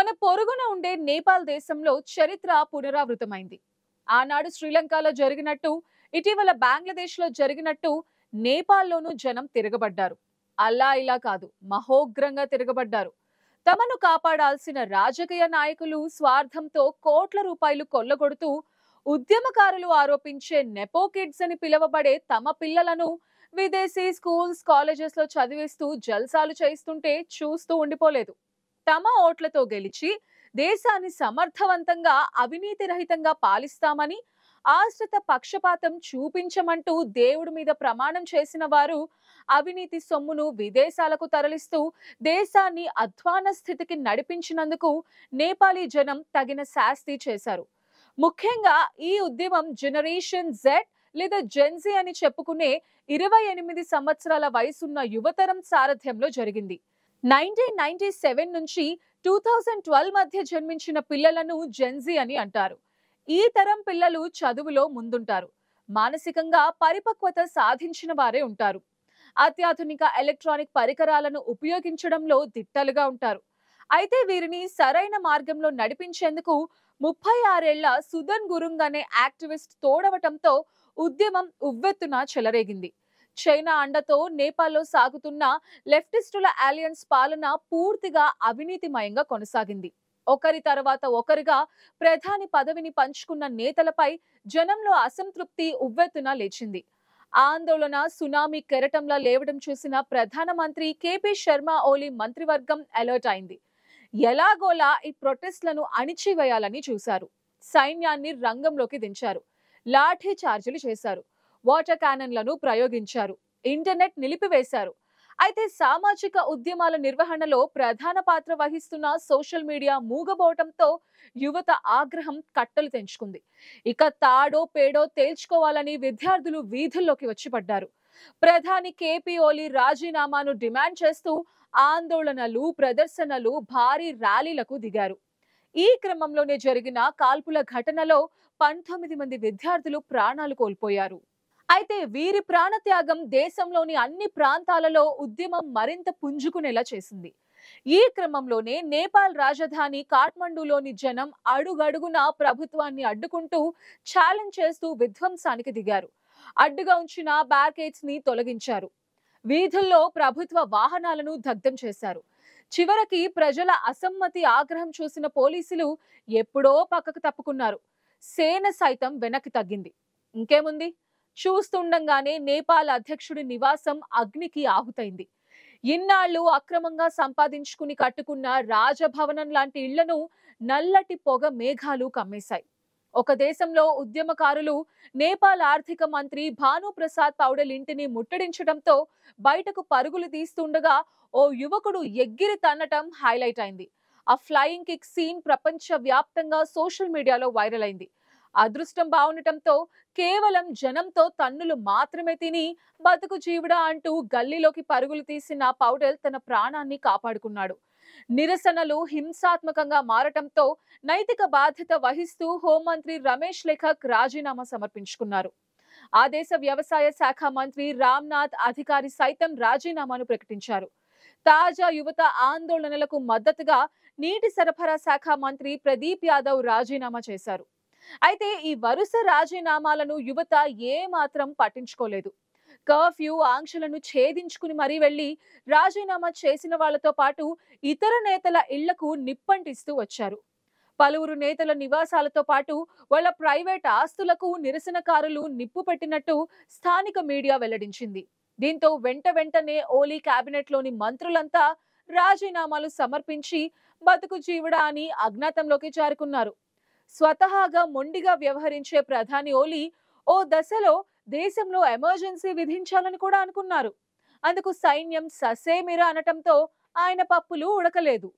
మన పొరుగున ఉండే నేపాల్ దేశంలో చరిత్ర పునరావృతమైంది. ఆనాడు శ్రీలంకలో జరిగినట్టు, ఇటీవల బంగ్లాదేశ్ లో జరిగినట్టు నేపాల్లోనూ జనం తిరగబడ్డారు. అలా ఇలా కాదు, మహోగ్రంగా తిరగబడ్డారు. తమను కాపాడాల్సిన రాజకీయ నాయకులు స్వార్థంతో కోట్ల రూపాయలు కొల్లగొడుతూ, ఉద్యమకారులు ఆరోపించే నెపో కిడ్స్ అని పిలువబడే తమ పిల్లలను విదేశీ స్కూల్స్ కాలేజెస్ లో చదివిస్తూ జల్సాలు చేస్తుంటే చూస్తూ ఉండిపోలేదు. తమ ఓట్లతో గెలిచి దేశాన్ని సమర్థవంతంగా అవినీతి రహితంగా పాలిస్తామని, ఆశ్రిత పక్షపాతం చూపించమంటూ దేవుడి మీద ప్రమాణం చేసిన వారు అవినీతి సొమ్మును విదేశాలకు తరలిస్తూ దేశాన్ని అధ్వాన స్థితికి నడిపించినందుకు నేపాలీ జనం తగిన శాస్తి చేశారు. ముఖ్యంగా ఈ ఉద్యమం జనరేషన్ జెడ్ లేదా జెన్జీ అని చెప్పుకునే 28 సంవత్సరాల వయసున్న యువతరం సారథ్యంలో జరిగింది. 1997 నుంచి 2012 మధ్య జన్మించిన పిల్లలను జెన్జీ అని అంటారు. ఈ తరం పిల్లలు చదువులో ముందుంటారు. మానసికంగా పరిపక్వత సాధించిన వారే ఉంటారు. అత్యాధునిక ఎలక్ట్రానిక్ పరికరాలను ఉపయోగించడంలో దిట్టలుగా ఉంటారు. అయితే వీరిని సరైన మార్గంలో నడిపించేందుకు 36 ఏళ్ల సుదన్ గురుంగ్ అనే యాక్టివిస్ట్ తోడవటంతో ఉద్యమం ఉవ్వెత్తున చెలరేగింది. చైనా అండతో నేపాల్లో సాగుతున్న లెఫ్టిస్టుల అలయన్స్ పాలన పూర్తిగా అవినీతిమయంగా కొనసాగింది. ఒకరి తర్వాత ఒకరిగా ప్రధాని పదవిని పంచుకున్న నేతలపై జనంలో అసంతృప్తి ఉవ్వెత్తున లేచింది. ఆందోళన సునామీ కెరటంలా లేవడం చూసిన ప్రధానమంత్రి కేపీ శర్మ ఓలీ మంత్రివర్గం అలర్ట్ అయింది. ఎలాగోలా ఈ ప్రొటెస్ట్లను అణిచివేయాలని చూశారు. సైన్యాన్ని రంగంలోకి దించారు. లాఠీ చార్జీలు చేశారు. వాటర్ క్యానన్లను ప్రయోగించారు. ఇంటర్నెట్ నిలిపివేశారు. అయితే సామాజిక ఉద్యమాల నిర్వహణలో ప్రధాన పాత్ర వహిస్తున్న సోషల్ మీడియా మూగబోవటంతో యువత ఆగ్రహం కట్టలు తెంచుకుంది. ఇక తాడో పేడో తేల్చుకోవాలని విద్యార్థులు వీధుల్లోకి వచ్చి పడ్డారు. ప్రధాని కేపీ ఓలీ రాజీనామాను డిమాండ్ చేస్తూ ఆందోళనలు, ప్రదర్శనలు, భారీ ర్యాలీలకు దిగారు. ఈ క్రమంలోనే జరిగిన కాల్పుల ఘటనలో 19 మంది విద్యార్థులు ప్రాణాలు కోల్పోయారు. అయితే వీరి ప్రాణత్యాగం దేశంలోని అన్ని ప్రాంతాలలో ఉద్యమం మరింత పుంజుకునేలా చేసింది. ఈ క్రమంలోనే నేపాల్ రాజధాని కాఠ్మండూలోని జనం అడుగడుగునా ప్రభుత్వాన్ని అడ్డుకుంటూ ఛాలెంజ్ చేస్తూ విధ్వంసానికి దిగారు. అడ్డుగా ఉంచిన బ్యారికేడ్స్ ని తొలగించారు. వీధుల్లో ప్రభుత్వ వాహనాలను దగ్ధం చేశారు. చివరికి ప్రజల అసమ్మతి, ఆగ్రహం చూసిన పోలీసులు ఎప్పుడో పక్కకు తప్పుకున్నారు. సేన సైతం వెనక్కి తగ్గింది. ఇంకేముంది, చూస్తుండగానే నేపాల్ అధ్యక్షుడి నివాసం అగ్నికి ఆహుతైంది. ఇన్నాళ్లు అక్రమంగా సంపాదించుకుని కట్టుకున్న రాజభవనం లాంటి ఇళ్లను నల్లటి పొగ మేఘాలు కమ్మేశాయి. ఒక దేశంలో ఉద్యమకారులు నేపాల్ ఆర్థిక మంత్రి భాను ప్రసాద్ పౌడెల్ ఇంటిని ముట్టడించడంతో బయటకు పరుగులు తీస్తుండగా ఓ యువకుడు ఎగ్గిరి తన్నటం హైలైట్ అయింది. ఆ ఫ్లయింగ్ కిక్ సీన్ ప్రపంచ వ్యాప్తంగా సోషల్ మీడియాలో వైరల్ అయింది. అదృష్టం బాగుండటంతో కేవలం జనంతో తన్నులు మాత్రమే తిని బతుకు జీవుడా అంటూ గల్లీలోకి పరుగులు తీసిన పౌడెల్ తన ప్రాణాన్ని కాపాడుకున్నాడు. నిరసనలు హింసాత్మకంగా మారటంతో నైతిక బాధ్యత వహిస్తూ హోంమంత్రి రమేష్ లేఖక్ రాజీనామా సమర్పించుకున్నారు. ఆ దేశ వ్యవసాయ శాఖ మంత్రి రామ్నాథ్ అధికారి సైతం రాజీనామాను ప్రకటించారు. తాజా యువత ఆందోళనలకు మద్దతుగా నీటి సరఫరా శాఖ మంత్రి ప్రదీప్ యాదవ్ రాజీనామా చేశారు. అయితే ఈ వరుస రాజీనామాలను యువత ఏ మాత్రం పట్టించుకోలేదు. కర్ఫ్యూ ఆంక్షలను ఛేదించుకుని మరీ వెళ్లి రాజీనామా చేసిన వాళ్లతో పాటు ఇతర నేతల ఇళ్లకు నిప్పంటిస్తూ వచ్చారు. పలువురు నేతల నివాసాలతో పాటు వాళ్ళ ప్రైవేట్ ఆస్తులకు నిరసనకారులు నిప్పు పెట్టినట్టు స్థానిక మీడియా వెల్లడించింది. దీంతో వెంటనే ఓలీ కేబినెట్ లోని మంత్రులంతా రాజీనామాలు సమర్పించి బతుకు జీవుడా అని అజ్ఞాతంలోకి జారుకున్నారు. స్వతహాగా మొండిగా వ్యవహరించే ప్రధాని ఓలీ ఓ దశలో దేశంలో ఎమర్జెన్సీ విధించాలని కూడా అనుకున్నారు. అందుకు సైన్యం ససేమిరా అనటంతో ఆయన పప్పులు ఉడకలేదు.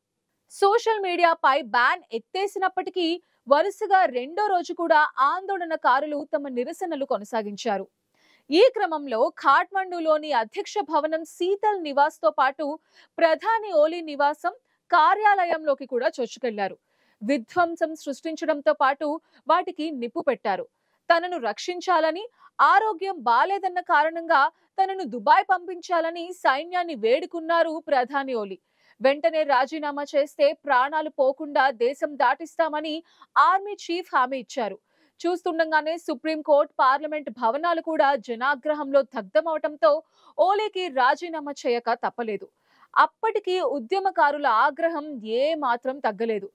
సోషల్ మీడియాపై బ్యాన్ ఎత్తేసినప్పటికీ వరుసగా రెండో రోజు కూడా ఆందోళనకారులు తమ నిరసనలు కొనసాగించారు. ఈ క్రమంలో కాఠ్మండూలోని అధ్యక్ష భవనం శీతల్ నివాస్ తో పాటు ప్రధాని ఓలీ నివాసం, కార్యాలయంలోకి కూడా చొచ్చుకెళ్లారు. విధ్వంసం సృష్టించడంతో పాటు వాటికి నిప్పు పెట్టారు. తనను రక్షించాలని, ఆరోగ్యం బాలేదన్న కారణంగా తనను దుబాయ్ పంపించాలని సైన్యాన్ని వేడుకున్నారు ప్రధాని ఓలీ. వెంటనే రాజీనామా చేస్తే ప్రాణాలు పోకుండా దేశం దాటిస్తామని ఆర్మీ చీఫ్ హామీ ఇచ్చారు. చూస్తుండగానే సుప్రీంకోర్టు, పార్లమెంట్ భవనాలు కూడా జనాగ్రహంలో దగ్ధమవటంతో ఓలీకి రాజీనామా చేయక తప్పలేదు. అప్పటికి ఉద్యమకారుల ఆగ్రహం ఏ మాత్రం తగ్గలేదు.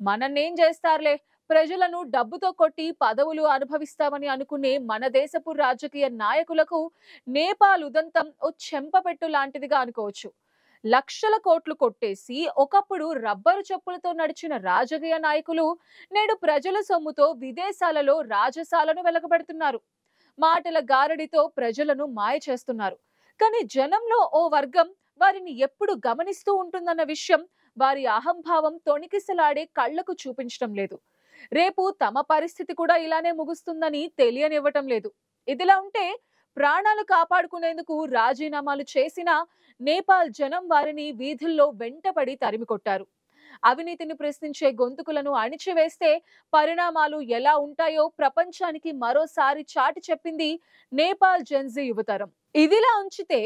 మనన్నేం చేస్తారులే, ప్రజలను డబ్బుతో కొట్టి పదవులు అనుభవిస్తామని అనుకునే మన దేశపు రాజకీయ నాయకులకు నేపాల్ ఉదంతం ఓ చెంపపెట్టు లాంటిదిగా అనుకోవచ్చు. లక్షల కోట్లు కొట్టేసి ఒకప్పుడు రబ్బరు చెప్పులతో నడిచిన రాజకీయ నాయకులు నేడు ప్రజల సొమ్ముతో విదేశాలలో రాజసాలను వెలగబెడుతున్నారు. మాటల గారడితో ప్రజలను మాయ చేస్తున్నారు. కానీ జనంలో ఓ వర్గం వారిని ఎప్పుడు గమనిస్తూ ఉంటుందన్న విషయం వారి అహంభావం తొణికిసలాడే కళ్లకు చూపించడం లేదు. రేపు తమ పరిస్థితి కూడా ఇలానే ముగుస్తుందని తెలియనివ్వటం లేదు. ఇదిలా ఉంటే ప్రాణాలు కాపాడుకునేందుకు రాజీనామాలు చేసిన నేపాల్ జనం వారిని వీధుల్లో వెంటపడి తరిమికొట్టారు. అవినీతిని ప్రశ్నించే గొంతుకులను అణిచివేస్తే పరిణామాలు ఎలా ఉంటాయో ప్రపంచానికి మరోసారి చాటి చెప్పింది నేపాల్ జెన్జీ యువతరం. ఇదిలా ఉంచితే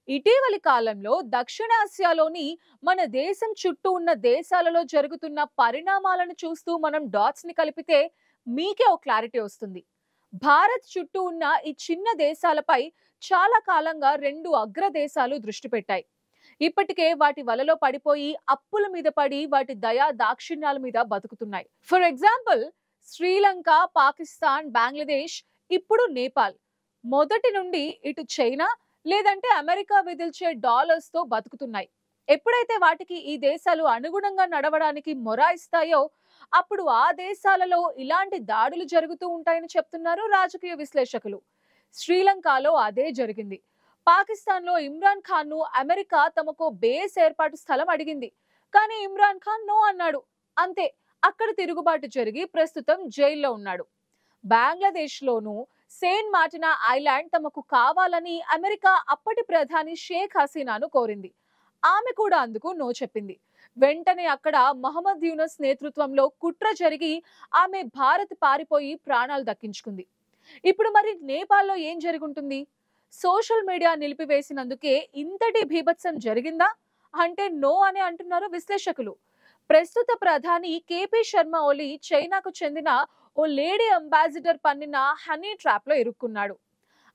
ఇటీవలి కాలంలో దక్షిణాసియాలోని మన దేశం చుట్టూ ఉన్న దేశాలలో జరుగుతున్న పరిణామాలను చూస్తూ మనం డాట్స్ ని కలిపితే మీకే ఓ క్లారిటీ వస్తుంది. భారత్ చుట్టూ ఉన్న ఈ చిన్న దేశాలపై చాలా కాలంగా రెండు అగ్ర దేశాలు దృష్టి పెట్టాయి. ఇప్పటికే వాటి వలలో పడిపోయి అప్పుల మీద పడి వాటి దయా దాక్షిణ్యాల మీద బతుకుతున్నాయి. ఫర్ ఎగ్జాంపుల్, శ్రీలంక, పాకిస్తాన్, బంగ్లాదేశ్, ఇప్పుడు నేపాల్ మొదటి నుండి ఇటు చైనా లేదంటే అమెరికా విధిల్చే డాలర్స్ తో బతుకుతున్నాయి. ఎప్పుడైతే వాటికి ఈ దేశాలు అనుగుణంగా నడవడానికి మొరాయిస్తాయో అప్పుడు ఆ దేశాలలో ఇలాంటి దాడులు జరుగుతూ ఉంటాయని చెప్తున్నారు రాజకీయ విశ్లేషకులు. శ్రీలంకలో అదే జరిగింది. పాకిస్తాన్ లో ఇమ్రాన్ ఖాన్ ను అమెరికా తమకు బేస్ ఏర్పాటు స్థలం అడిగింది. కానీ ఇమ్రాన్ ఖాన్ నో అన్నాడు. అంతే, అక్కడ తిరుగుబాటు జరిగి ప్రస్తుతం జైల్లో ఉన్నాడు. బంగ్లాదేశ్ లోను సెయింట్ మార్టినా ఐలాండ్ తమకు కావాలని అమెరికా అప్పటి ప్రధాని షేక్ హసీనాను కోరింది. ఆమె కూడా అందుకు నో చెప్పింది. వెంటనే అక్కడ మహమ్మద్ యూనస్ నేతృత్వంలో కుట్ర జరిగి ఆమె భారత్ పారిపోయి ప్రాణాలు దక్కించుకుంది. ఇప్పుడు మరి నేపాల్లో ఏం జరుగుతుంది? సోషల్ మీడియా నిలిపివేసినందుకే ఇంతటి బీభత్సం జరిగిందా అంటే నో అని అంటున్నారు విశ్లేషకులు. ప్రస్తుత ప్రధాని కేపీ శర్మ ఓలీ చైనాకు చెందిన ఓ లేడీ అంబాసిడర్ పన్నిన హనీ ట్రాప్ లో ఇరుక్కున్నాడు.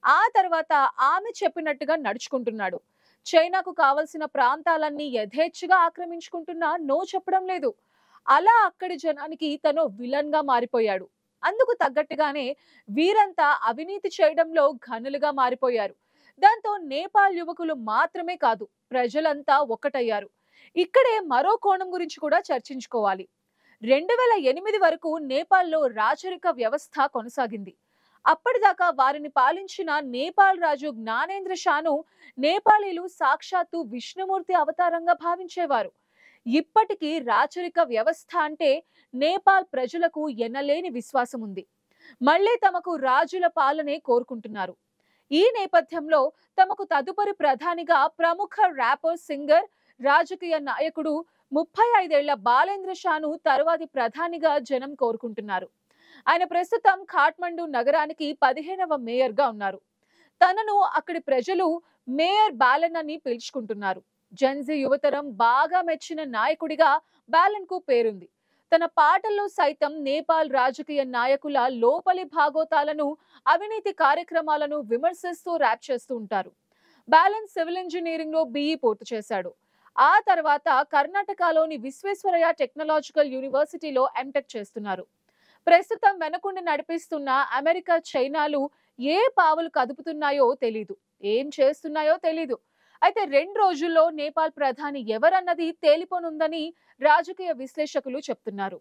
ఆ తర్వాత ఆమె చెప్పినట్టుగా నడుచుకుంటున్నాడు. చైనాకు కావలసిన ప్రాంతాలన్నీ యథేచ్ఛగా ఆక్రమించుకుంటున్నా నో చెప్పడం లేదు. అలా అక్కడి జనానికి తను విలన్ గా మారిపోయాడు. అందుకు తగ్గట్టుగానే వీరంతా అవినీతి చేయడంలో ఘనులుగా మారిపోయారు. దాంతో నేపాల్ యువకులు మాత్రమే కాదు, ప్రజలంతా ఒక్కటయ్యారు. ఇక్కడే మరో కోణం గురించి కూడా చర్చించుకోవాలి. 2008 వరకు నేపాల్లో రాచరిక వ్యవస్థ కొనసాగింది. అప్పటిదాకా వారిని పాలించిన నేపాల్ రాజు జ్ఞానేంద్ర షాను నేపాలీలు సాక్షాత్తు విష్ణుమూర్తి అవతారంగా భావించేవారు. ఇప్పటికీ రాచరిక వ్యవస్థ అంటే నేపాల్ ప్రజలకు ఎనలేని విశ్వాసం ఉంది. మళ్లీ తమకు రాజుల పాలనే కోరుకుంటున్నారు. ఈ నేపథ్యంలో తమకు తదుపరి ప్రధానిగా ప్రముఖ ర్యాపర్, సింగర్, రాజకీయ నాయకుడు 35 ఏళ్ల బాలేంద్ర షాను తరువాతి ప్రధానిగా జనం కోరుకుంటున్నారు. ఆయన ప్రస్తుతం ఖాట్మండు నగరానికి 15వ మేయర్ గా ఉన్నారు. తనను అక్కడి ప్రజలు మేయర్ బాలెన్ అని పిలుచుకుంటున్నారు. జెన్జీ యువతరం బాగా మెచ్చిన నాయకుడిగా బాలెన్ కు పేరుంది. తన పాటల్లో సైతం నేపాల్ రాజకీయ నాయకుల లోపలి భాగోతాలను, అవినీతి కార్యక్రమాలను విమర్శిస్తూ ర్యాప్ చేస్తూ ఉంటారు. బాలెన్ సివిల్ ఇంజనీరింగ్ లో BE పూర్తి చేశాడు. ఆ తర్వాత కర్ణాటకలోని విశ్వేశ్వరయ్య టెక్నాలజికల్ యూనివర్సిటీలో MTech చేస్తున్నారు. ప్రస్తుతం వెనకుండి నడిపిస్తున్న అమెరికా, చైనాలు ఏ పావులు కదుపుతున్నాయో తెలీదు, ఏం చేస్తున్నాయో తెలీదు. అయితే 2 రోజుల్లో నేపాల్ ప్రధాని ఎవరన్నది తేలిపోనుందని రాజకీయ విశ్లేషకులు చెప్తున్నారు.